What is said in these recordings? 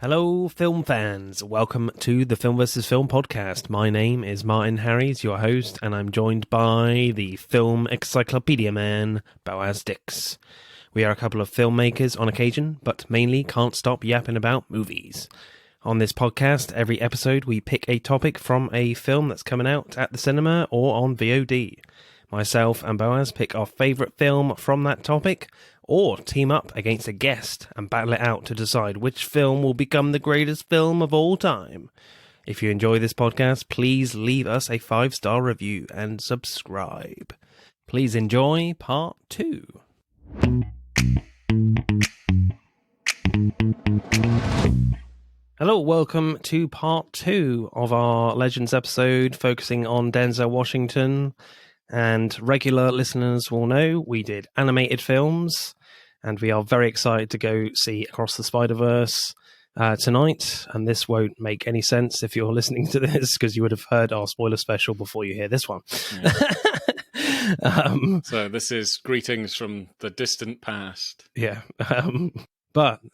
Hello, film fans. Welcome to the Film vs. Film podcast. My name is Martin Harries, your host, and I'm joined by the film encyclopedia man, Boaz Dix. We are a couple of filmmakers on occasion, but mainly can't stop yapping about movies. On this podcast, every episode we pick a topic from a film that's coming out at the cinema or on VOD. Myself and Boaz pick our favourite film from that topic, or team up against a guest and battle it out to decide which film will become the greatest film of all time. If you enjoy this podcast, please leave us a 5-star review and subscribe. Please enjoy part 2. Hello, welcome to part 2 of our Legends episode focusing on Denzel Washington. And regular listeners will know we did animated films, and we are very excited to go see Across the Spider-Verse tonight. And this won't make any sense if you're listening to this, because you would have heard our spoiler special before you hear this one. Yeah. So this is greetings from the distant past. Yeah.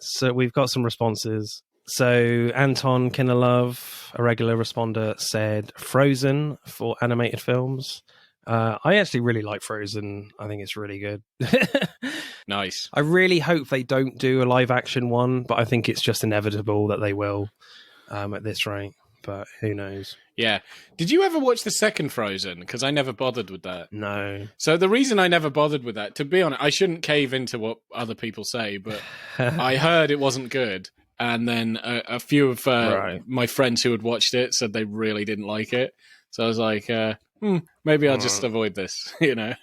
So we've got some responses. So Anton Kinnerlove, a regular responder, said Frozen for animated films. I actually really like Frozen. I think it's really good. Nice. I really hope they don't do a live action one, but I think it's just inevitable that they will at this rate. But who knows? Yeah. Did you ever watch the second Frozen? Because I never bothered with that. No. So the reason I never bothered with that, to be honest, I shouldn't cave into what other people say, but I heard it wasn't good. And then a few of my friends who had watched it said they really didn't like it. So I was like, maybe I'll just avoid this, you know?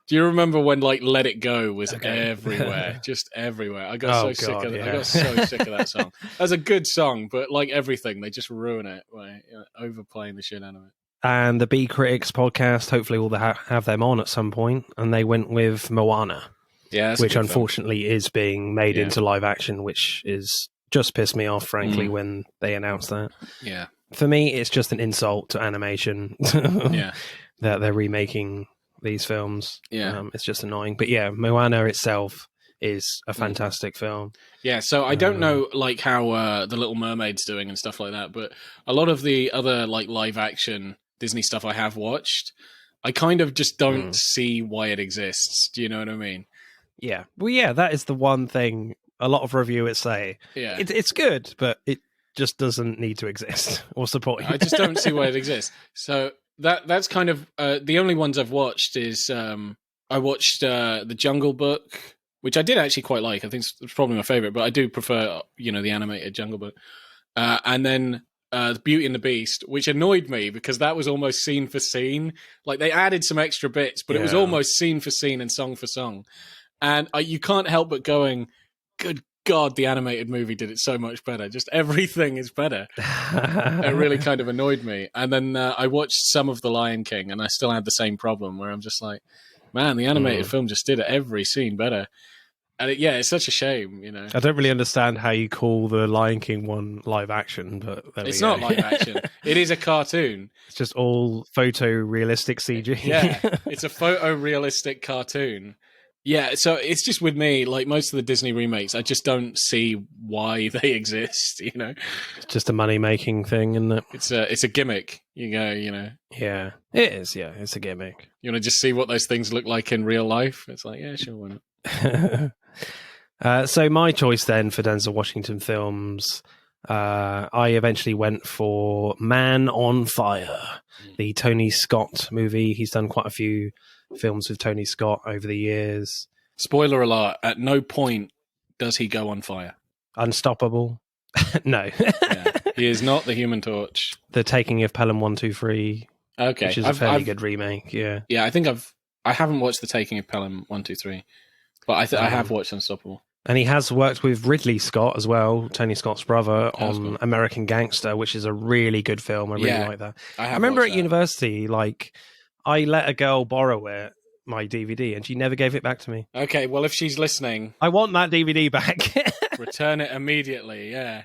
Do you remember when Let It Go was everywhere? Just everywhere. I got sick of it. I got so sick of that song. That's a good song, but like everything, they just ruin it by overplaying the shit out of it. And the B Critics podcast, hopefully we'll have them on at some point, and they went with Moana. Yeah, which unfortunately is being made into live action, which is just pissed me off, frankly, when they announced that. Yeah. For me, it's just an insult to animation that they're remaking these films. Yeah. It's just annoying. But yeah, Moana itself is a fantastic film. Yeah, so I don't know how The Little Mermaid's doing and stuff like that, but a lot of the other live action Disney stuff I have watched, I kind of just don't see why it exists. Do you know what I mean? Yeah. Well, yeah, that is the one thing a lot of reviewers say. Yeah. It's good, but it just doesn't need to exist. What's the point? I just don't see why it exists. So that's kind of the only ones I've watched is I watched The Jungle Book, which I did actually quite like. I think it's probably my favorite, but I do prefer the animated Jungle Book. And then Beauty and the Beast, which annoyed me because that was almost scene for scene. Like they added some extra bits, but it was almost scene for scene and song for song. And you can't help but going, good God, the animated movie did it so much better. Just everything is better. It really kind of annoyed me. And then I watched some of The Lion King, and I still had the same problem where I'm just like, man, the animated film just did every scene better. And it's such a shame, you know. I don't really understand how you call the Lion King one live action, but it's not live action. It is a cartoon. It's just all photorealistic CG. Yeah, it's a photorealistic cartoon. Yeah, so it's just with me, like most of the Disney remakes, I just don't see why they exist, you know? It's just a money-making thing, isn't it? It's a gimmick, you know? Yeah, it is, it's a gimmick. You want to just see what those things look like in real life? It's like, yeah, sure, why not? So my choice then for Denzel Washington films, I eventually went for Man on Fire, the Tony Scott movie. He's done quite a few films with Tony Scott over the years. Spoiler alert, at no point does he go on fire. Unstoppable? No. He is not the Human Torch. The Taking of Pelham 123. Okay. Which is a fairly good remake, yeah. Yeah, I think I haven't watched The Taking of Pelham 123, but I have watched Unstoppable. And he has worked with Ridley Scott as well, Tony Scott's brother, on American Gangster, which is a really good film. I really like that. I remember at university, I let a girl borrow my DVD, and she never gave it back to me. Okay, well, if she's listening... I want that DVD back. Return it immediately, yeah.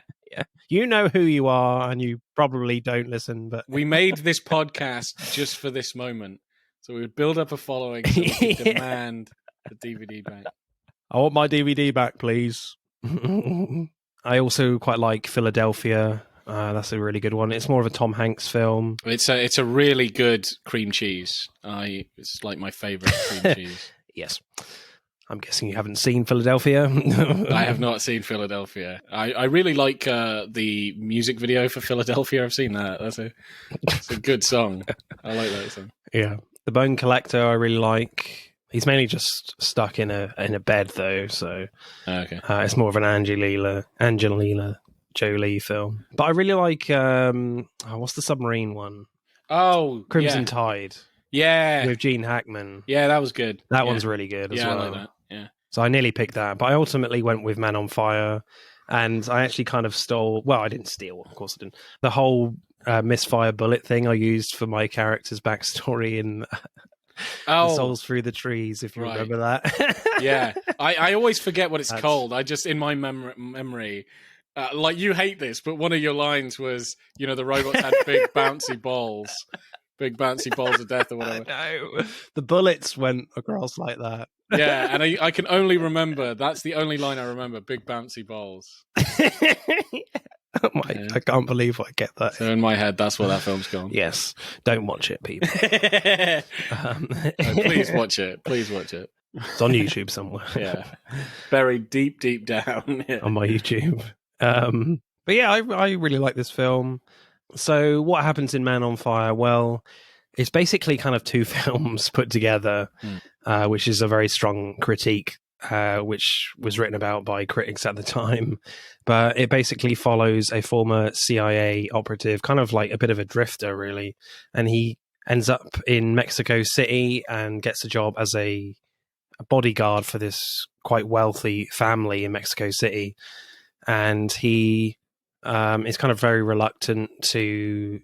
You know who you are, and you probably don't listen, but... We made this podcast just for this moment. So we would build up a following so we could demand the DVD back. I want my DVD back, please. I also quite like Philadelphia. That's a really good one. It's more of a Tom Hanks film. It's a really good cream cheese. It's like my favorite cream cheese. Yes. I'm guessing you haven't seen Philadelphia. I have not seen Philadelphia. I really like the music video for Philadelphia. I've seen that. It's a good song. I like that song. Yeah. The Bone Collector I really like. He's mainly just stuck in a bed though, so Okay. It's more of an Angelina Jolie film. But I really like what's the submarine one? Oh, Crimson Tide. Yeah. With Gene Hackman. Yeah, that was good. That one's really good as well. I like that. Yeah. So I nearly picked that, but I ultimately went with Man on Fire, and I actually kind of stole. Well, I didn't steal, of course I didn't. The whole misfire bullet thing I used for my character's backstory in The Souls Through the Trees, if you remember that. Yeah, I always forget what it's called. I just in my memory. Like you hate this, but one of your lines was, the robots had big bouncy balls of death or whatever. No, the bullets went across like that. Yeah, and I can only remember, that's the only line I remember, big bouncy balls. I can't believe I get that. So in my head, that's what that film's called. Yes, don't watch it, people. Please watch it. Please watch it. It's on YouTube somewhere. Yeah, buried deep, deep down on my YouTube. But yeah, I really like this film. So what happens in Man on Fire? Well, it's basically kind of two films put together, which is a very strong critique, which was written about by critics at the time. But it basically follows a former CIA operative, kind of like a bit of a drifter, really. And he ends up in Mexico City and gets a job as a bodyguard for this quite wealthy family in Mexico City. And he is kind of very reluctant to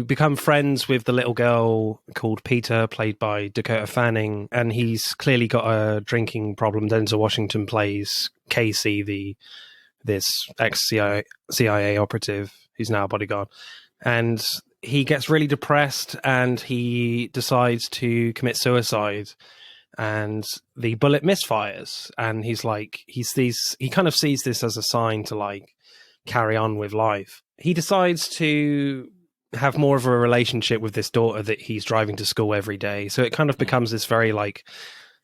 become friends with the little girl called Peter, played by Dakota Fanning, and he's clearly got a drinking problem. Denzel Washington plays Casey, this ex-CIA operative who's now a bodyguard, and he gets really depressed and he decides to commit suicide. And the bullet misfires, and he kind of sees this as a sign to like carry on with life. He decides to have more of a relationship with this daughter that he's driving to school every day. So it kind of becomes this very like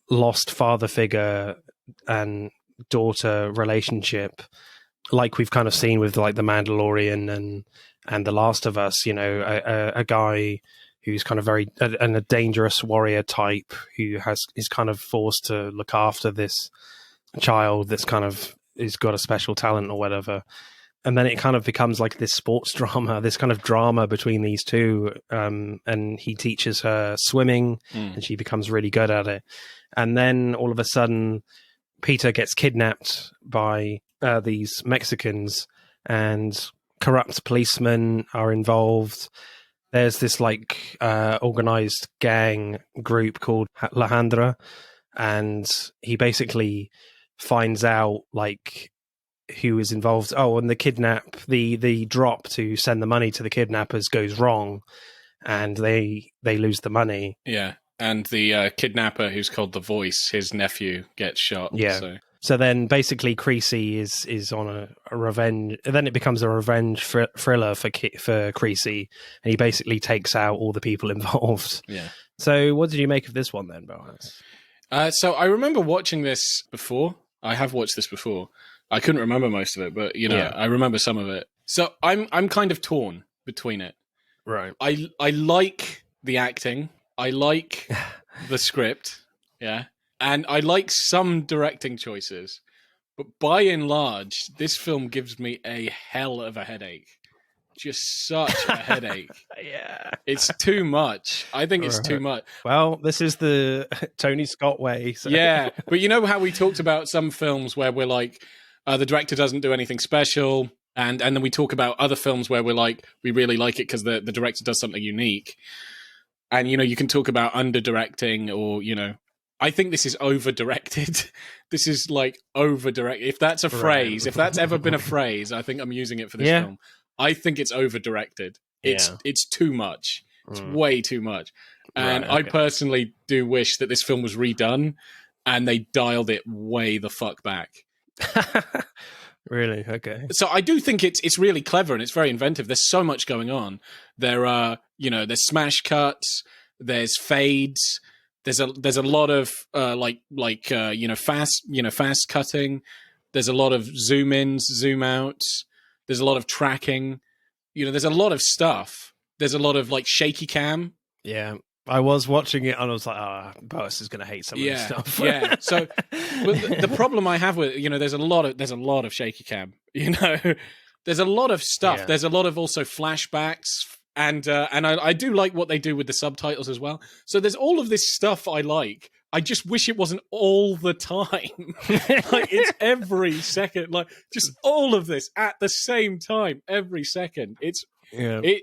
lost father figure and daughter relationship, like we've kind of seen with like The Mandalorian and The Last of Us. A guy who's kind of a dangerous warrior type who is kind of forced to look after this child that's kind of has got a special talent or whatever. And then it kind of becomes like this sports drama, this kind of drama between these two. And he teaches her swimming and she becomes really good at it. And then all of a sudden, Peter gets kidnapped by these Mexicans, and corrupt policemen are involved. There's this like organized gang group called La Handra, and he basically finds out like who is involved. Oh, and the drop to send the money to the kidnappers goes wrong, and they lose the money. Yeah, and the kidnapper, who's called the Voice, his nephew, gets shot. Yeah. So then basically Creasy is on a revenge. Then it becomes a revenge thriller for Creasy, and he basically takes out all the people involved. Yeah. So what did you make of this one then, Boaz? So I remember watching this before. I have watched this before. I couldn't remember most of it, but I remember some of it. So I'm kind of torn between it. Right. I like the acting. I like the script. Yeah. And I like some directing choices, but by and large, this film gives me a hell of a headache. Just such a headache. Yeah. It's too much. I think it's too much. Well, this is the Tony Scott way. So. Yeah, but you know how we talked about some films where we're like, the director doesn't do anything special, and then we talk about other films where we're like, we really like it because the director does something unique. And, you can talk about under-directing or, I think this is over-directed. This is like over-directed. If that's a phrase, if that's ever been a phrase, I think I'm using it for this film. I think it's over-directed. It's too much. It's way too much. And I personally do wish that this film was redone and they dialed it way the fuck back. Really? Okay. So I do think it's really clever and it's very inventive. There's so much going on. There are, there's smash cuts, there's fades, there's a lot of fast cutting. There's a lot of zoom ins, zoom outs. There's a lot of tracking. There's a lot of stuff. There's a lot of like shaky cam. Yeah. I was watching it and I was like, Boas is going to hate some of this stuff. Yeah. So the problem I have with there's a lot of shaky cam. There's a lot of stuff. Yeah. There's a lot of also flashbacks, and I do like what they do with the subtitles as well. So there's all of this stuff I like. I just wish it wasn't all the time. Like it's every second, like just all of this at the same time, every second. It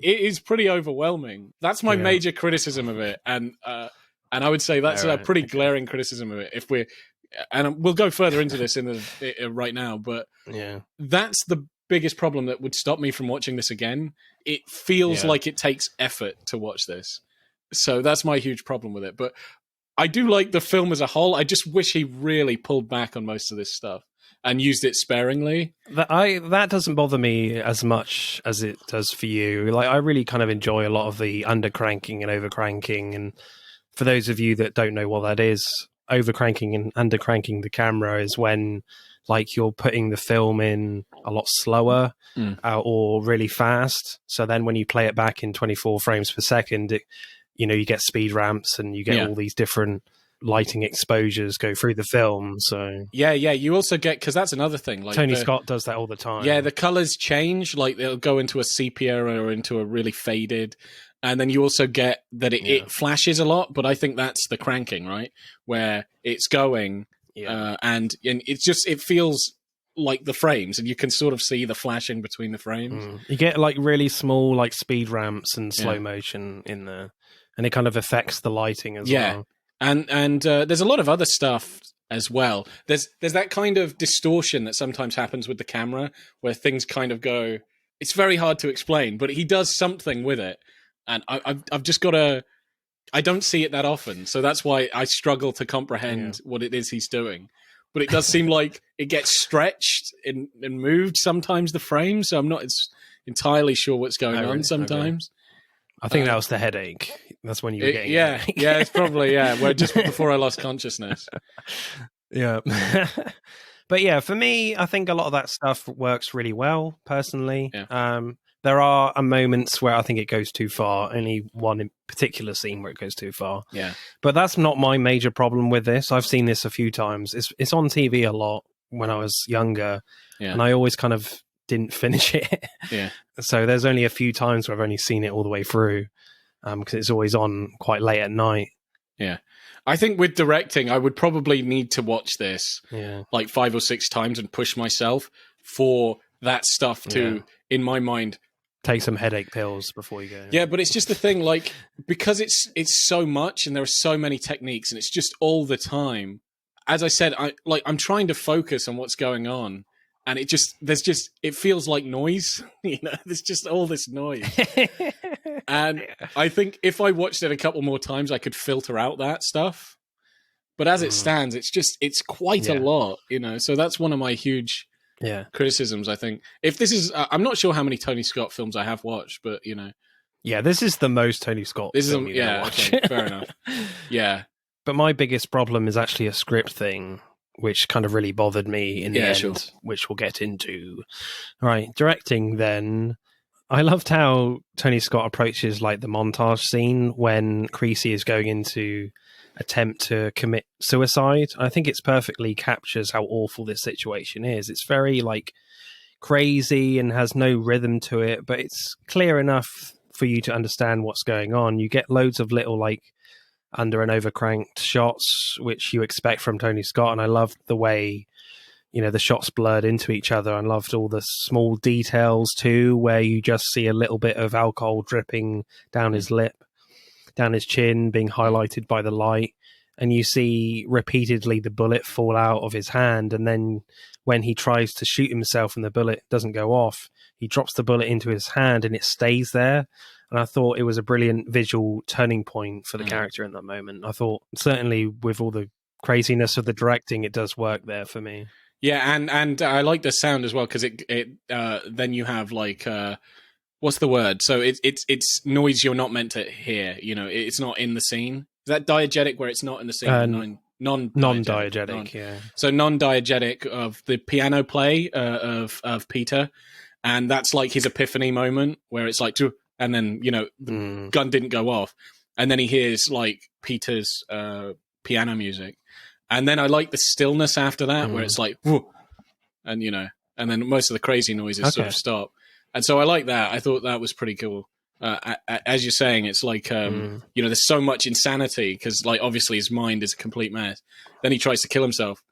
is pretty overwhelming. That's my major criticism of it, and I would say that's a pretty glaring criticism of it. And we'll go further into this right now, but that's the biggest problem that would stop me from watching this again. It feels like it takes effort to watch this, so that's my huge problem with it. But I do like the film as a whole. I just wish he really pulled back on most of this stuff and used it sparingly. That doesn't bother me as much as it does for you. Like, I really kind of enjoy a lot of the undercranking and overcranking. And for those of you that don't know what that is, overcranking and undercranking the camera is when, like, you're putting the film in a lot slower or really fast. So then when you play it back in 24 frames per second, you get speed ramps and you get all these different lighting exposures go through the film. So you also get, because that's another thing, like Tony Scott does that all the time. The colors change, like they'll go into a sepia or into a really faded, and then you also get that it flashes a lot, but I think that's the cranking, right, where it's going and it feels like the frames, and you can sort of see the flashing between the frames. You get like really small like speed ramps and slow motion in there, and it kind of affects the lighting as well. And there's a lot of other stuff as well. There's that kind of distortion that sometimes happens with the camera where things kind of go. It's very hard to explain, but he does something with it, and I've just got to. I don't see it that often, so that's why I struggle to comprehend what it is he's doing. But it does seem like it gets stretched and moved sometimes, the frame, so I'm not entirely sure what's going on sometimes. Okay. I think that was the headache. That's when you were getting it's probably, where just before I lost consciousness. Yeah. But for me, I think a lot of that stuff works really well, personally. Yeah. There are moments where I think it goes too far, only one in particular scene where it goes too far. Yeah. But that's not my major problem with this. I've seen this a few times. It's on TV a lot when I was younger, and I always kind of didn't finish it. Yeah. So there's only a few times where I've only seen it all the way through, because it's always on quite late at night. Yeah. I think with directing, I would probably need to watch this like 5 or 6 times and push myself for that stuff to, in my mind, take some headache pills before you go. Yeah, but it's just the thing, like, because it's so much and there are so many techniques and it's just all the time. As I said, I'm trying to focus on what's going on, and it feels like noise. There's just all this noise. And I think if I watched it a couple more times, I could filter out that stuff. But as it stands, it's quite a lot, So that's one of my huge criticisms, I think. If this is, I'm not sure how many Tony Scott films I have watched, but yeah, this is the most Tony Scott. This film is okay, fair enough. Yeah, but my biggest problem is actually a script thing, which kind of really bothered me in the end, which we'll get into. All right, directing then. I loved how Tony Scott approaches like the montage scene when Creasy is going into attempt to commit suicide. I think it's perfectly captures how awful this situation is. It's very like crazy and has no rhythm to it, but it's clear enough for you to understand what's going on. You get loads of little like under and overcranked shots, which you expect from Tony Scott, and I loved the way the shots blurred into each other. I loved all the small details too, where you just see a little bit of alcohol dripping down his lip, down his chin, being highlighted by the light, and you see repeatedly the bullet fall out of his hand, and then when he tries to shoot himself and the bullet doesn't go off, he drops the bullet into his hand and it stays there. And I thought it was a brilliant visual turning point for the character in that moment. I thought certainly with all the craziness of the directing, it does work there for me. Yeah, and I like the sound as well because then you have like what's the word? So it's noise you're not meant to hear. You know, it's not in the scene. Is that diegetic where it's not in the scene? Non-diegetic. Non-diegetic, yeah. So non-diegetic of the piano play of Peter, and that's like his epiphany moment where it's like, and then the gun didn't go off, and then he hears like Peter's piano music, and then I like the stillness after that where it's like, whoa, and and then most of the crazy noises sort of stop, and so I like that. I thought that was pretty cool. As you're saying, it's like there's so much insanity because like obviously his mind is a complete mess. Then he tries to kill himself,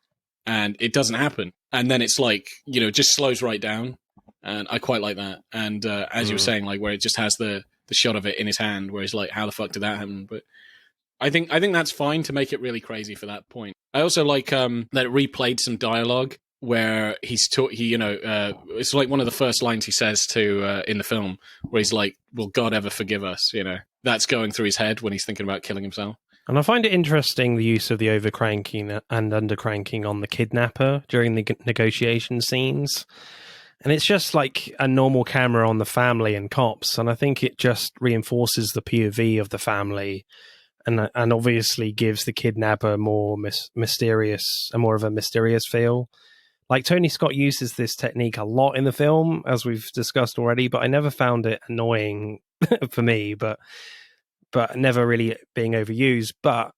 and it doesn't happen. And then it's like just slows right down, and I quite like that. And as you were saying, like where it just has the shot of it in his hand, where he's like, "How the fuck did that happen?" But I think that's fine to make it really crazy for that point. I also like that it replayed some dialogue where it's like one of the first lines he says to in the film where he's like, "Will God ever forgive us?" That's going through his head when he's thinking about killing himself. And I find it interesting the use of the overcranking and undercranking on the kidnapper during the negotiation scenes. And it's just like a normal camera on the family and cops, and I think it just reinforces the POV of the family. And obviously gives the kidnapper more mysterious feel. Like Tony Scott uses this technique a lot in the film, as we've discussed already, but I never found it annoying for me, but never really being overused. But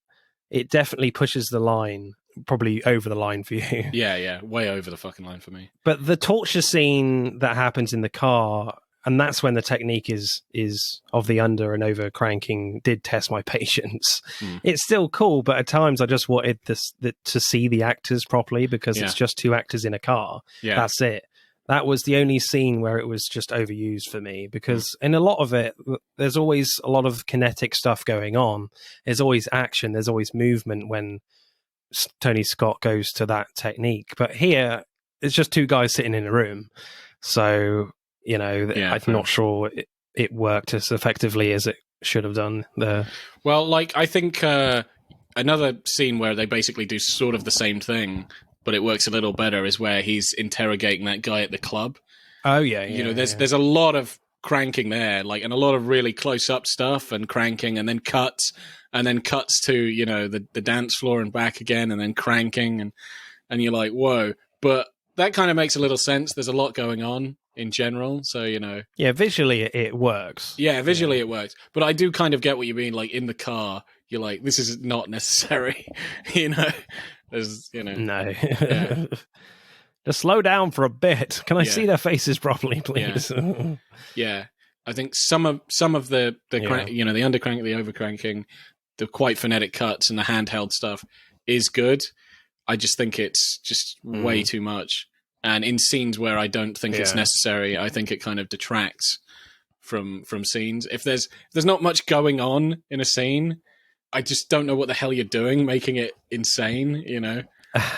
it definitely pushes the line, probably over the line for you. Yeah, way over the fucking line for me. But the torture scene that happens in the car, and that's when the technique is of the under and over cranking did test my patience. It's still cool, but at times I just wanted to see the actors properly because it's just two actors in a car. Yeah. That's it. That was the only scene where it was just overused for me because in a lot of it, there's always a lot of kinetic stuff going on. There's always action. There's always movement when Tony Scott goes to that technique. But here, it's just two guys sitting in a room. So... I'm not sure it worked as effectively as it should have done there. Well, like, I think another scene where they basically do sort of the same thing, but it works a little better, is where he's interrogating that guy at the club. Oh, yeah. There's a lot of cranking there, like, and a lot of really close-up stuff and cranking, and then cuts to, the dance floor and back again, and then cranking, and you're like, whoa. But that kind of makes a little sense. There's a lot going on in general, so yeah, visually it works. Yeah, visually it works, but I do kind of get what you mean. Like in the car, you're like, this is not necessary. There's no. Yeah. Just slow down for a bit. Can I see their faces properly, please? Yeah. I think some of the the undercrank, the overcranking, the quite phonetic cuts, and the handheld stuff is good. I just think it's just way too much. And in scenes where I don't think it's necessary, I think it kind of detracts from scenes. If there's not much going on in a scene, I just don't know what the hell you're doing, making it insane,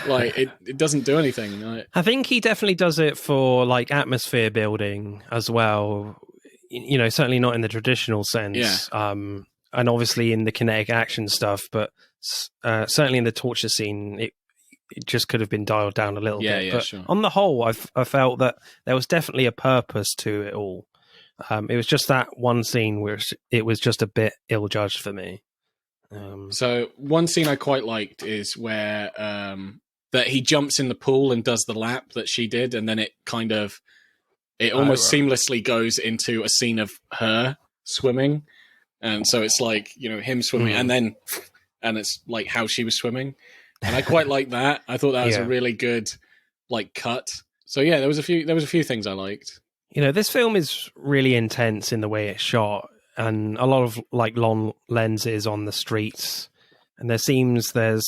Like, it doesn't do anything. Like, I think he definitely does it for, like, atmosphere building as well. Certainly not in the traditional sense. Yeah. And obviously in the kinetic action stuff, but certainly in the torture scene, it just could have been dialed down a little bit. But sure. On the whole, I felt that there was definitely a purpose to it all. It was just that one scene where it was just a bit ill-judged for me. So one scene I quite liked is where that he jumps in the pool and does the lap that she did, and then it almost seamlessly goes into a scene of her swimming. And so it's like, him swimming and it's like how she was swimming. And I quite like that. I thought that was a really good, like, cut. So yeah, there was a few things I liked. This film is really intense in the way it's shot, and a lot of like long lenses on the streets. And there's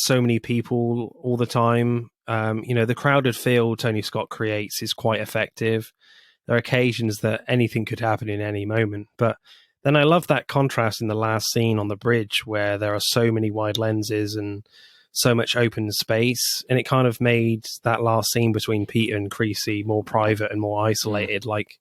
so many people all the time. The crowded feel Tony Scott creates is quite effective. There are occasions that anything could happen in any moment, but then I love that contrast in the last scene on the bridge where there are so many wide lenses and so much open space, and it kind of made that last scene between Peter and Creasy more private and more isolated, like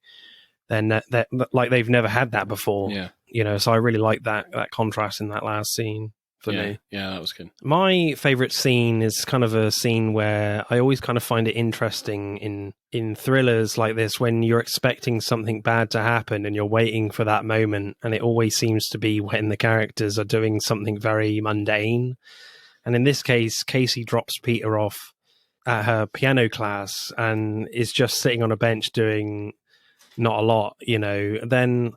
they've never had that before. Yeah. So I really like that contrast in that last scene. for me. Yeah, that was good. My favorite scene is kind of a scene where I always kind of find it interesting in thrillers like this, when you're expecting something bad to happen and you're waiting for that moment, and it always seems to be when the characters are doing something very mundane. And in this case, Casey drops Peter off at her piano class and is just sitting on a bench doing not a lot, Then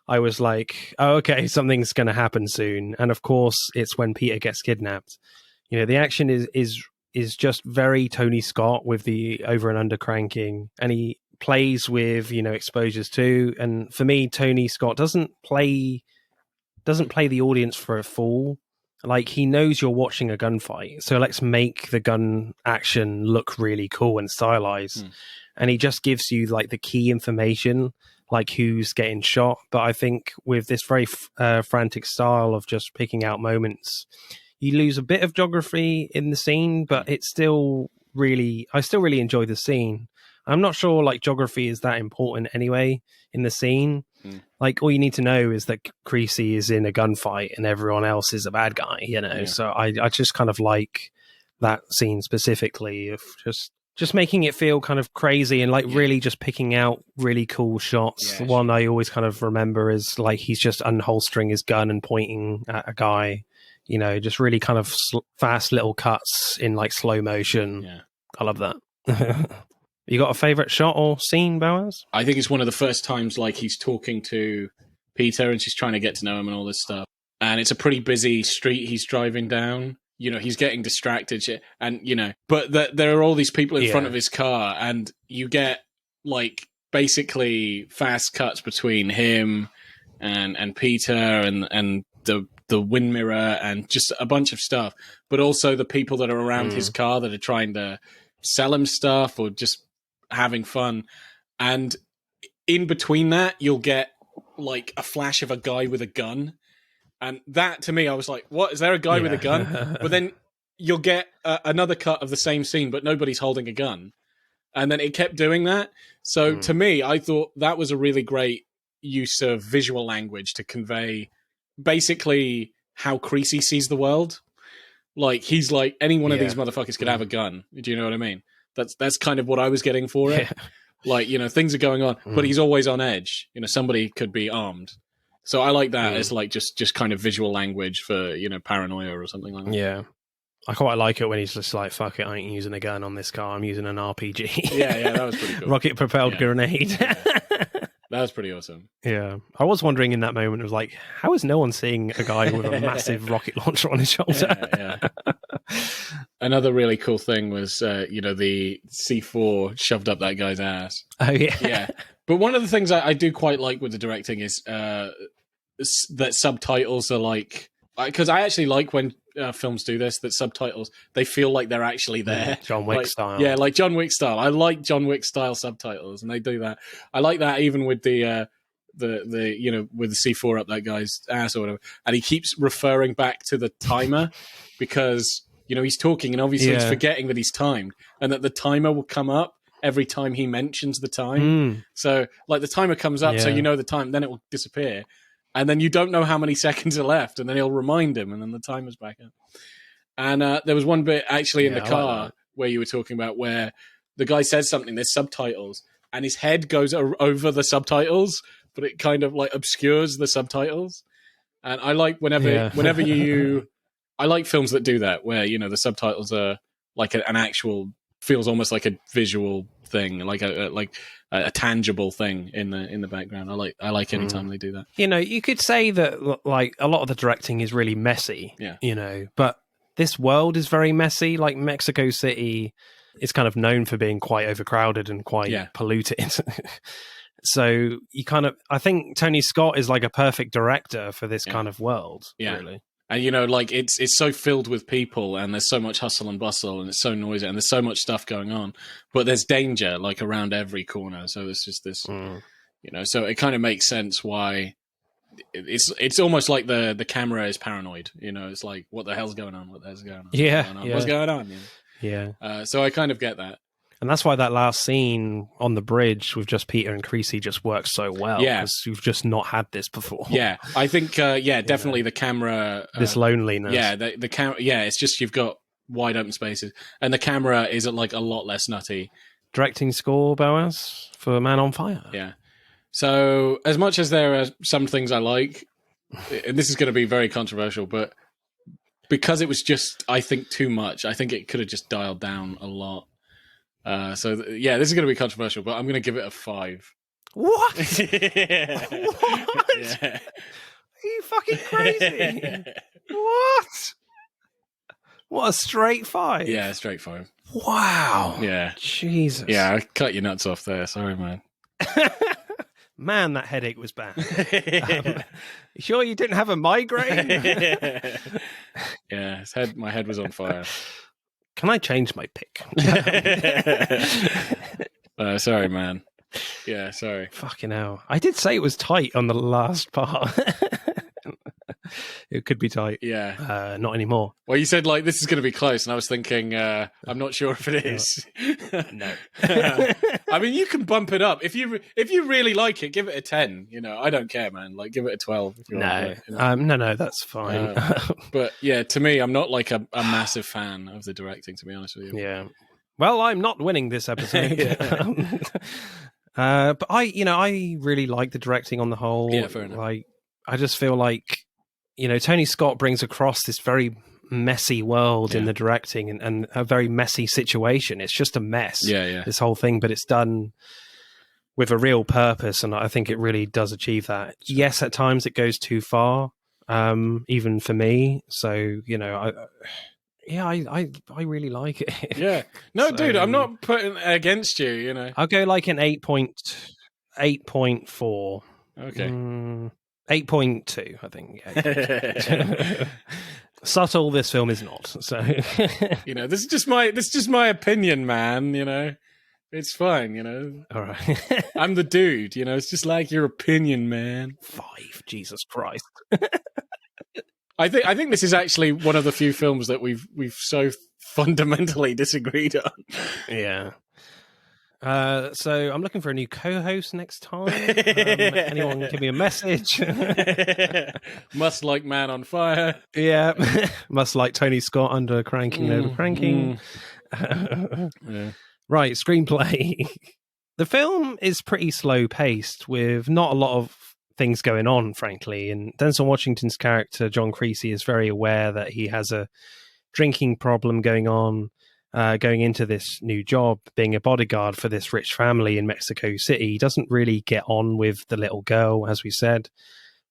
I was like, oh, okay, something's going to happen soon. And of course, it's when Peter gets kidnapped. The action is just very Tony Scott with the over and under cranking, and he plays with, exposures too. And for me, Tony Scott doesn't play the audience for a fool. Like, he knows you're watching a gunfight, so let's make the gun action look really cool and stylized. And he just gives you like the key information, like who's getting shot. But I think with this very frantic style of just picking out moments, you lose a bit of geography in the scene, but I still really enjoy the scene. I'm not sure like geography is that important anyway in the scene. Like, all you need to know is that Creasy is in a gunfight and everyone else is a bad guy, Yeah. So I just kind of like that scene specifically of just making it feel kind of crazy and like really just picking out really cool shots. The one I always kind of remember is like he's just unholstering his gun and pointing at a guy, just really kind of fast little cuts in like slow motion. Yeah. I love that. You got a favorite shot or scene, Boaz? I think it's one of the first times like he's talking to Peter and she's trying to get to know him and all this stuff. And it's a pretty busy street he's driving down. He's getting distracted and, but there are all these people in front of his car, and you get like basically fast cuts between him and Peter and the wind mirror and just a bunch of stuff, but also the people that are around his car that are trying to sell him stuff or just having fun. And in between that, you'll get like a flash of a guy with a gun. And that, to me, I was like, what? Is there a guy with a gun? But then you'll get another cut of the same scene, but nobody's holding a gun. And then it kept doing that. So to me, I thought that was a really great use of visual language to convey basically how Creasy sees the world. Like, he's like, any one of these motherfuckers could have a gun. Do you know what I mean? That's kind of what I was getting for it. Like, things are going on, but he's always on edge. Somebody could be armed. So I like that as like just kind of visual language for, paranoia or something like that. Yeah. I quite like it when he's just like, fuck it, I ain't using a gun on this car, I'm using an RPG. Yeah, that was pretty cool. Rocket-propelled grenade. That was pretty awesome. Yeah. I was wondering in that moment, it was like, how is no one seeing a guy with a massive rocket launcher on his shoulder? Yeah. Another really cool thing was, the C4 shoved up that guy's ass. Oh, yeah. Yeah. But one of the things I do quite like with the directing is that subtitles are like... Because I actually like when films do this, that subtitles, they feel like they're actually there. John Wick style. Yeah, like John Wick style. I like John Wick style subtitles, and they do that. I like that even with the with the C4 up that guy's ass or whatever. And he keeps referring back to the timer because, he's talking and obviously he's forgetting that he's timed and that the timer will come up every time he mentions the time. So like the timer comes up, so the time, then it will disappear. And then you don't know how many seconds are left, and then he'll remind him, and then the timer's back up. And there was one bit actually in the car where you were talking about where the guy says something, there's subtitles, and his head goes over the subtitles, but it kind of like obscures the subtitles. And I like whenever you, I like films that do that, where, the subtitles are like an actual, feels almost like a visual thing, like a tangible thing in the background. I like any time they do that. You could say that like a lot of the directing is really messy. But this world is very messy. Like Mexico City is kind of known for being quite overcrowded and quite polluted. So I think Tony Scott is like a perfect director for this kind of world. Really. And it's so filled with people, and there's so much hustle and bustle, and it's so noisy, and there's so much stuff going on. But there's danger like around every corner. So it's just this, So it kind of makes sense why it's almost like the camera is paranoid. It's like, what the hell's going on? What the hell's going on? Yeah, what's going on? Yeah. So I kind of get that. And that's why that last scene on the bridge with just Peter and Creasy just works so well. Yeah. Because you've just not had this before. Yeah, I think, definitely the camera... this loneliness. Yeah, the camera... Yeah, it's just you've got wide open spaces. And the camera is like a lot less nutty. Directing score, Boaz, for Man on Fire. Yeah. So, as much as there are some things I like, and this is going to be very controversial, but because it was just, I think, too much, I think it could have just dialed down a lot. This is going to be controversial, but I'm going to give it a 5. What? Yeah. What? Yeah. Are you fucking crazy? What? What, a straight 5? Yeah, straight 5. Wow. Yeah. Jesus. Yeah, I cut your nuts off there. Sorry, man. Man, that headache was bad. You sure you didn't have a migraine? Yeah, my head was on fire. Can I change my pick? Sorry, man. Yeah, sorry. Fucking hell. I did say it was tight on the last part. It could be tight. Yeah. Not anymore. Well, you said, like, this is going to be close, and I was thinking, I'm not sure if it is. No. I mean, you can bump it up. If you really like it, give it a 10. You know, I don't care, man. Like, give it a 12 if you want. No, that's fine. But, yeah, to me, I'm not, like, a massive fan of the directing, to be honest with you. Yeah. Well, I'm not winning this episode. But I really like the directing on the whole. Yeah, fair enough. Like, I just feel like, Tony Scott brings across this very messy world in the directing and a very messy situation. It's just a mess. Yeah. This whole thing, but it's done with a real purpose, and I think it really does achieve that. Yes, at times it goes too far, even for me. So, I really like it. Yeah. No, dude, I'm not putting it against you, I'll go like an 8.4. Okay. 8.2, I think. Yeah. Subtle, this film is not. So this is just my opinion, man. It's fine. All right. I'm the dude. It's just like your opinion, man. 5, Jesus Christ. I think this is actually one of the few films that we've so fundamentally disagreed on. Yeah. So I'm looking for a new co-host next time. Anyone give me a message? Must like Man on Fire. Yeah. Must like Tony Scott under Cranking Over Cranking. Yeah. Right, screenplay. The film is pretty slow paced with not a lot of things going on, frankly. And Denzel Washington's character, John Creasy, is very aware that he has a drinking problem going on. Going into this new job, being a bodyguard for this rich family in Mexico City, he doesn't really get on with the little girl, as we said,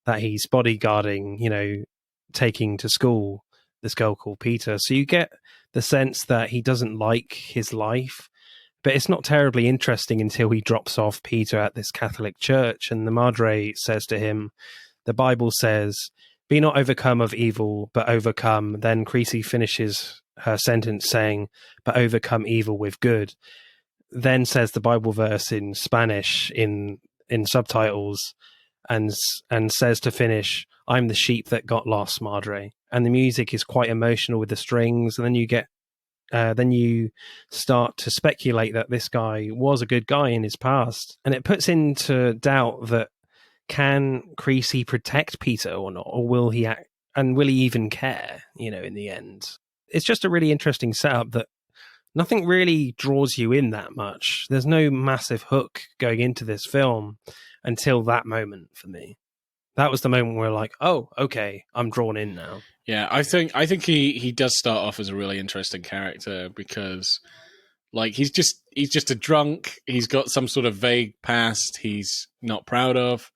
that he's bodyguarding, taking to school, this girl called Peter. So you get the sense that he doesn't like his life, but it's not terribly interesting until he drops off Peter at this Catholic church, and the Madre says to him, the Bible says, "Be not overcome of evil, but overcome." Then Creasy finishes her sentence saying, "but overcome evil with good." Then says the Bible verse in Spanish in subtitles and says to finish, "I'm the sheep that got lost, Madre." And the music is quite emotional with the strings, and then you get then you start to speculate that this guy was a good guy in his past, and it puts into doubt that can Creasy protect Peter or not, or will he act, and will he even care, in the end? It's just a really interesting setup that nothing really draws you in that much. There's no massive hook going into this film until that moment for me. That was the moment where like, oh, okay, I'm drawn in now. Yeah, I think he does start off as a really interesting character because like he's just a drunk. He's got some sort of vague past he's not proud of.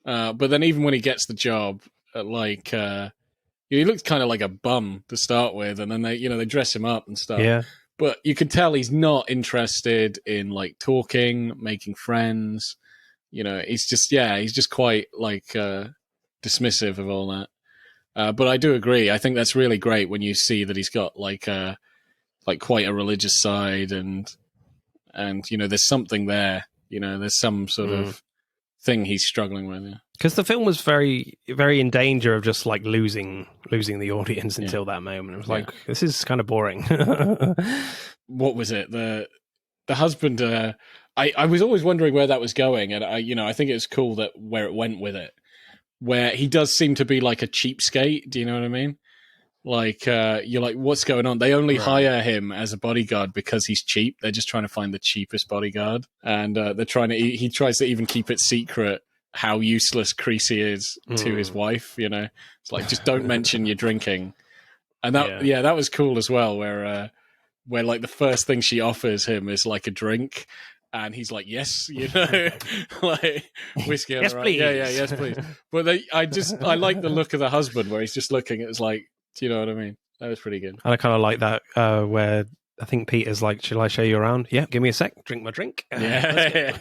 But then even when he gets the job, he looks kind of like a bum to start with, and then they dress him up and stuff. Yeah. But you can tell he's not interested in like talking, making friends. He's just quite like dismissive of all that. But I do agree. I think that's really great when you see that he's got like quite a religious side, and there's something there. There's some sort of thing he's struggling with. Yeah. Because the film was very, very in danger of just like losing the audience until that moment. It was like, this is kind of boring. What was it? the husband. I was always wondering where that was going, and I think it's cool that where it went with it, where he does seem to be like a cheapskate. Do you know what I mean? Like, you're like, what's going on? They only hire him as a bodyguard because he's cheap. They're just trying to find the cheapest bodyguard, and they're trying to. He tries to even keep it secret how useless Creasy is to his wife. It's like, just don't mention you're drinking. And that was cool as well, where like the first thing she offers him is like a drink, and he's like, yes, like whiskey on yes, the right. please. Yeah, yes, please. But I like the look of the husband where he's just looking. It's like, do you know what I mean? That was pretty good. And I kind of like that where I think Peter's like, shall I show you around? Yeah, give me a sec, drink my drink. Yeah.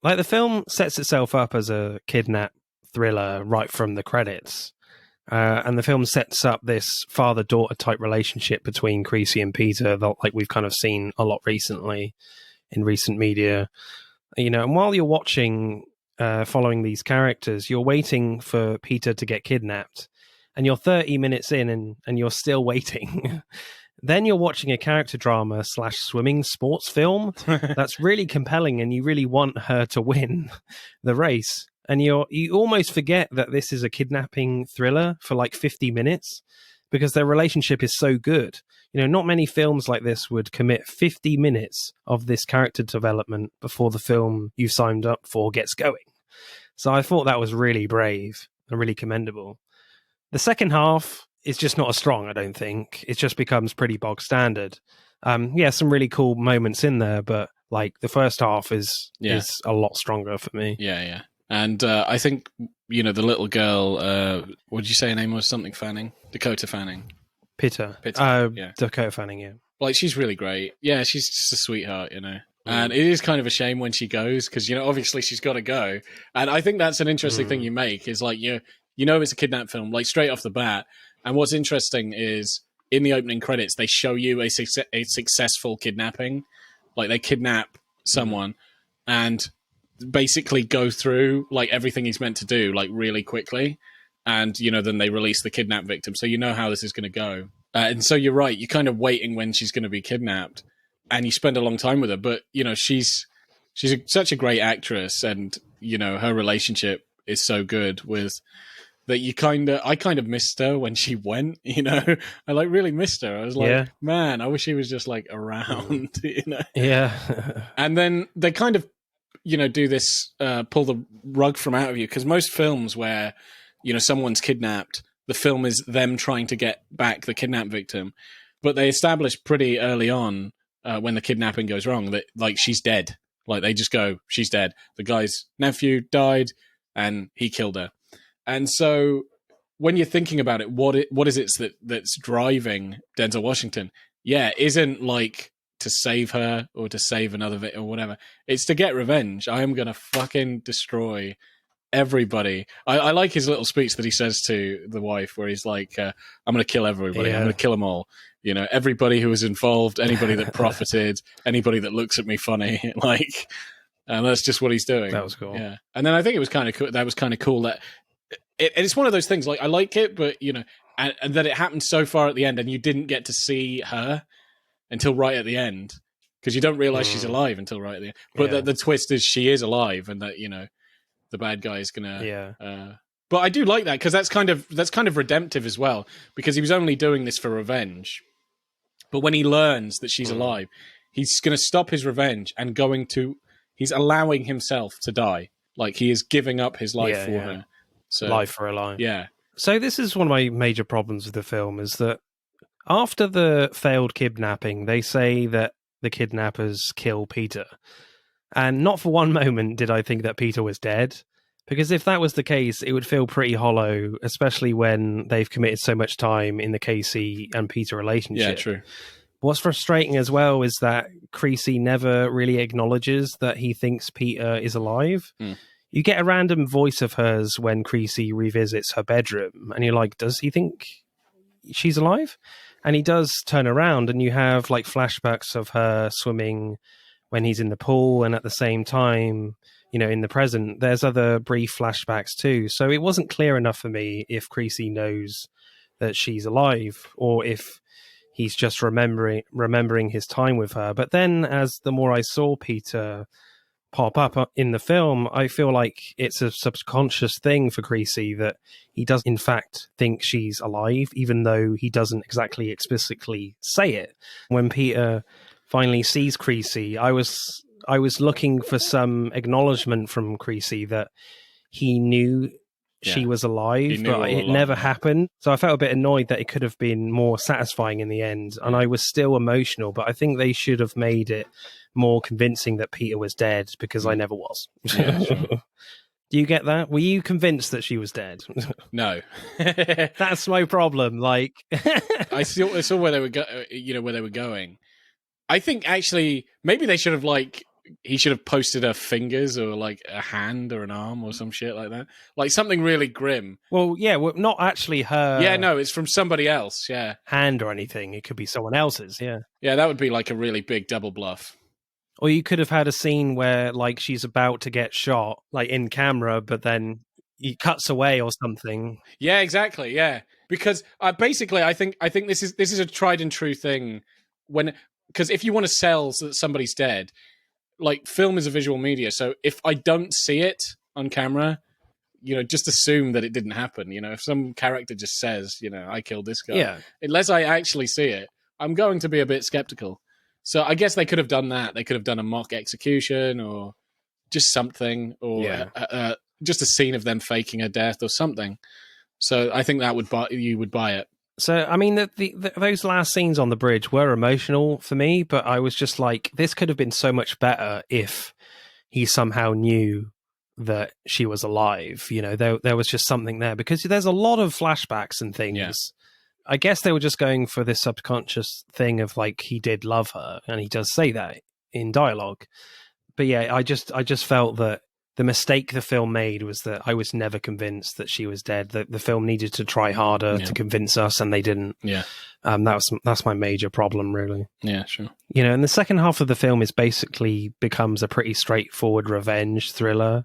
Like the film sets itself up as a kidnap thriller right from the credits. And the film sets up this father-daughter type relationship between Creasy and Peter that, like, we've kind of seen a lot recently in recent media. And while you're watching, following these characters, you're waiting for Peter to get kidnapped. And you're 30 minutes in and you're still waiting. Then you're watching a character drama / swimming sports film that's really compelling, and you really want her to win the race. And you almost forget that this is a kidnapping thriller for like 50 minutes because their relationship is so good. Not many films like this would commit 50 minutes of this character development before the film you've signed up for gets going. So I thought that was really brave and really commendable. The second half is just not as strong, I don't think. It just becomes pretty bog standard. Some really cool moments in there, but like the first half is a lot stronger for me. Yeah. And I think, the little girl, what did you say her name was? Something Fanning? Dakota Fanning. Pitta. Yeah. Dakota Fanning, yeah. Like, she's really great. Yeah, she's just a sweetheart, And it is kind of a shame when she goes, because, obviously she's got to go. And I think that's an interesting thing you make, is like, it's a kidnap film, like straight off the bat. And what's interesting is, in the opening credits, they show you a successful kidnapping. Like, they kidnap someone and basically go through like everything he's meant to do like really quickly, and then they release the kidnap victim, so how this is going to go. And so you're right, you're kind of waiting when she's going to be kidnapped, and you spend a long time with her, but she's such a great actress, and her relationship is so good with that. I kind of missed her when she went. I like really missed her. I was like, man, I wish she was just like around. And then they kind of do this, pull the rug from out of you, because most films where, someone's kidnapped, the film is them trying to get back the kidnap victim, but they establish pretty early on, when the kidnapping goes wrong, that like she's dead. Like they just go, she's dead. The guy's nephew died and he killed her. And so when you're thinking about it, what is it that's driving Denzel Washington? Yeah, isn't like to save her or to save another victim or whatever. It's to get revenge. I am going to fucking destroy everybody. I like his little speech that he says to the wife where he's like, I'm going to kill everybody. I'm going to kill them all. Everybody who was involved, anybody that profited, anybody that looks at me funny. Like, and that's just what he's doing. That was cool. Yeah. And then I think it was kind of cool. That was kind of cool that it's one of those things, like I like it, but and that it happened so far at the end and you didn't get to see her until right at the end, because you don't realize she's alive until right at the end. But the twist is she is alive, and that the bad guy is gonna. But I do like that, because that's kind of redemptive as well, because he was only doing this for revenge. But when he learns that she's alive, he's going to stop his revenge and he's allowing himself to die. Like he is giving up his life for her. So, life for a life. Yeah. So this is one of my major problems with the film, is that after the failed kidnapping, they say that the kidnappers kill Peter. And not for one moment did I think that Peter was dead. Because if that was the case, it would feel pretty hollow, especially when they've committed so much time in the Casey and Peter relationship. Yeah, true. What's frustrating as well is that Creasy never really acknowledges that he thinks Peter is alive. You get a random voice of hers when Creasy revisits her bedroom, and you're like, does he think she's alive? And he does turn around, and you have like flashbacks of her swimming when he's in the pool, and at the same time, in the present, there's other brief flashbacks too. So it wasn't clear enough for me if Creasy knows that she's alive, or if he's just remembering his time with her. But then, as the more I saw Peter pop up in the film, I feel like it's a subconscious thing for Creasy that he does in fact think she's alive, even though he doesn't exactly explicitly say it. When Peter finally sees Creasy, I was looking for some acknowledgement from Creasy that he knew she was alive, but it never happened. So I felt a bit annoyed that it could have been more satisfying in the end, and I was still emotional, but I think they should have made it more convincing that Peter was dead, because I never was. Yeah, sure. Do you get that? Were you convinced that she was dead? No. That's my problem. Like, I saw where they were where they were going. I think actually maybe they should have he should have posted her fingers or like a hand or an arm or some shit like that. Like something really grim. Well, yeah, not actually her. Yeah, no, it's from somebody else. Yeah. Hand or anything. It could be someone else's. Yeah. Yeah, that would be like a really big double bluff. Or you could have had a scene where like she's about to get shot, like in camera, but then he cuts away or something. Yeah, exactly. Yeah. Because basically I think this is a tried and true thing because if you want to sell that somebody's dead, like film is a visual media, so if I don't see it on camera, just assume that it didn't happen. If some character just says, I killed this guy, unless I actually see it, I'm going to be a bit skeptical. So I guess they could have done that. They could have done a mock execution or just something, or just a scene of them faking a death or something. So I think that you would buy it. So, I mean, those last scenes on the bridge were emotional for me, but I was just like, this could have been so much better if he somehow knew that she was alive. There was just something there, because there's a lot of flashbacks and things. Yeah. I guess they were just going for this subconscious thing of like, he did love her, and he does say that in dialogue. But yeah, I just felt that the mistake the film made was that I was never convinced that she was dead. The film needed to try harder to convince us, and they didn't. Yeah. That's my major problem, really. Yeah, sure. And the second half of the film basically becomes a pretty straightforward revenge thriller,